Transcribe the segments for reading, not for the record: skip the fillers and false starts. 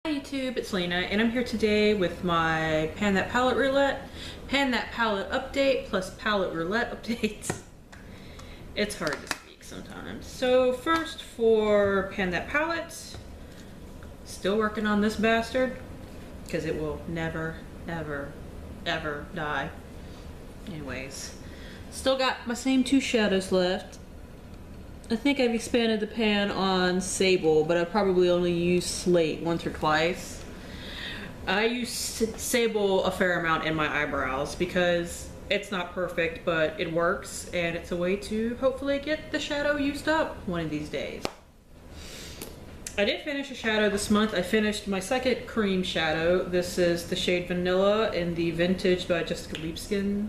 Hi YouTube, it's Lena, and I'm here today with my Pan That Palette Roulette, Pan That Palette update, plus Palette Roulette updates. It's hard to speak sometimes. So first for Pan That Palette, still working on this bastard, because it will never, ever, ever die. Anyways, still got my same two shadows left. I think I've expanded the pan on Sable, but I've probably only used Slate once or twice. I use Sable a fair amount in my eyebrows because it's not perfect, but it works, and it's a way to hopefully get the shadow used up one of these days. I did finish a shadow this month. I finished my second cream shadow. This is the shade Vanilla in the Vintage by Jessica Liebskin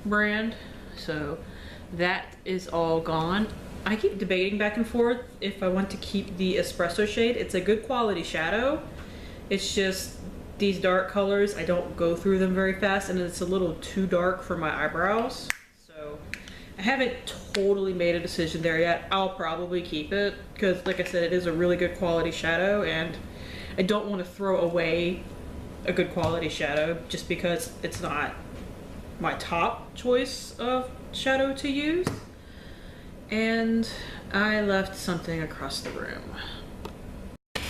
brand. So that is all gone. I keep debating back and forth if I want to keep the espresso shade. It's a good quality shadow. It's just these dark colors, I don't go through them very fast, and it's a little too dark for my eyebrows. So I haven't totally made a decision there yet. I'll probably keep it because, like I said, it is a really good quality shadow, and I don't want to throw away a good quality shadow just because it's not my top choice of shadow to use. And I left something across the room.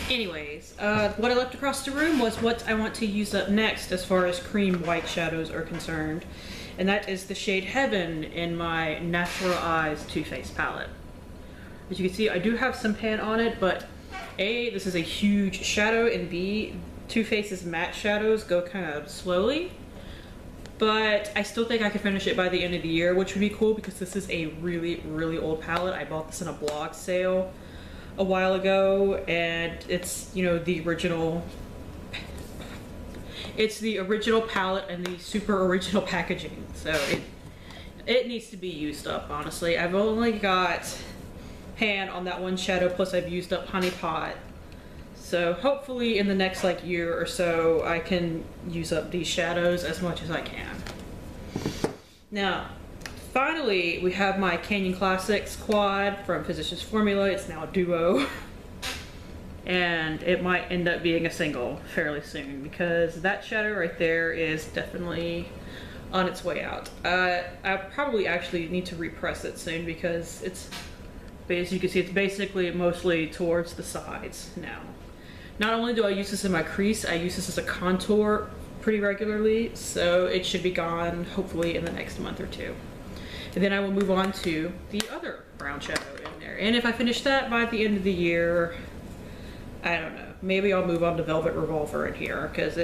Anyways, what I left across the room was what I want to use up next as far as cream white shadows are concerned. And that is the shade Heaven in my Natural Eyes Too Faced palette. As you can see, I do have some pan on it, but A, this is a huge shadow, and B, Too Faced's matte shadows go kind of slowly. But I still think I could finish it by the end of the year, which would be cool because this is a really, really old palette. I bought this in a blog sale a while ago, and it's, you know, the original. It's the original palette and the super original packaging. So it needs to be used up, honestly. I've only got pan on that one shadow, plus I've used up Honey Pot. So hopefully in the next like year or so, I can use up these shadows as much as I can. Now, finally, we have my Canyon Classics quad from Physicians Formula. It's now a duo. And it might end up being a single fairly soon because that shadow right there is definitely on its way out. I probably actually need to repress it soon because it's, as you can see, it's basically mostly towards the sides now. Not only do I use this in my crease, I use this as a contour pretty regularly, so it should be gone hopefully in the next month or two. And then I will move on to the other brown shadow in there. And if I finish that by the end of the year, I don't know, maybe I'll move on to Velvet Revolver in here, because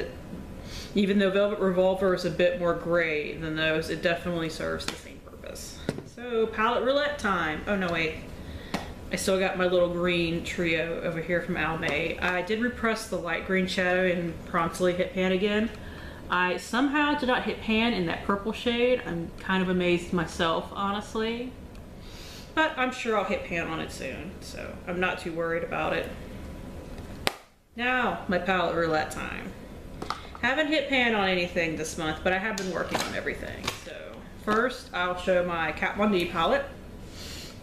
even though Velvet Revolver is a bit more gray than those, it definitely serves the same purpose. So palette roulette time. Oh no, wait. I still got my little green trio over here from Almay. I did repress the light green shadow and promptly hit pan again. I somehow did not hit pan in that purple shade. I'm kind of amazed myself, honestly. But I'm sure I'll hit pan on it soon, so I'm not too worried about it. Now, my palette roulette time. Haven't hit pan on anything this month, but I have been working on everything. So first, I'll show my Kat Von D palette.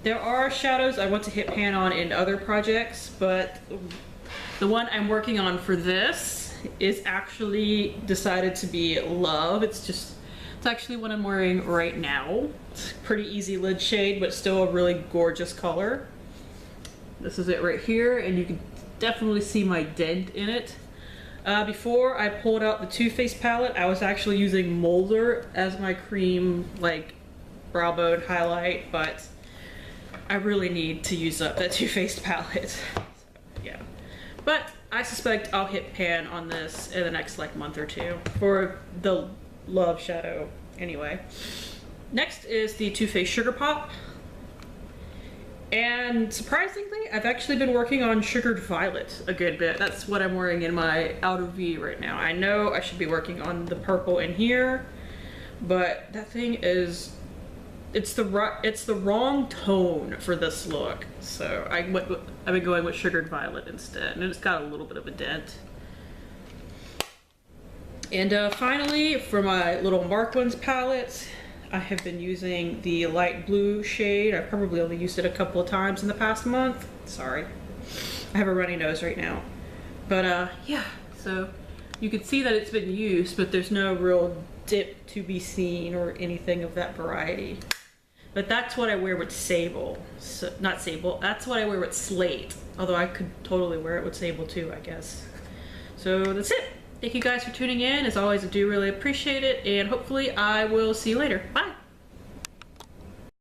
There are shadows I want to hit pan on in other projects, but the one I'm working on for this is actually decided to be Love. It's actually what I'm wearing right now. It's a pretty easy lid shade, but still a really gorgeous color. This is it right here, and you can definitely see my dent in it. Before I pulled out the Too Faced palette, I was actually using Molder as my cream, like, brow bone highlight, but I really need to use up that Too Faced palette. So, yeah. But I suspect I'll hit pan on this in the next like month or two for the Love shadow anyway. Next is the Too Faced Sugar Pop. And surprisingly, I've actually been working on Sugared Violet a good bit. That's what I'm wearing in my outer V right now. I know I should be working on the purple in here, but that thing is, it's the wrong tone for this look. So I've been going with Sugared Violet instead, and it's got a little bit of a dent. And finally, for my little Mark Ones palette, I have been using the light blue shade. I've probably only used it a couple of times in the past month. Sorry. I have a runny nose right now. But yeah, so you can see that it's been used, but there's no real dip to be seen or anything of that variety. But that's what I wear with sable. So, not sable, that's what I wear with slate. Although I could totally wear it with sable too, I guess. So that's it. Thank you guys for tuning in. As always, I do really appreciate it, and hopefully I will see you later. Bye!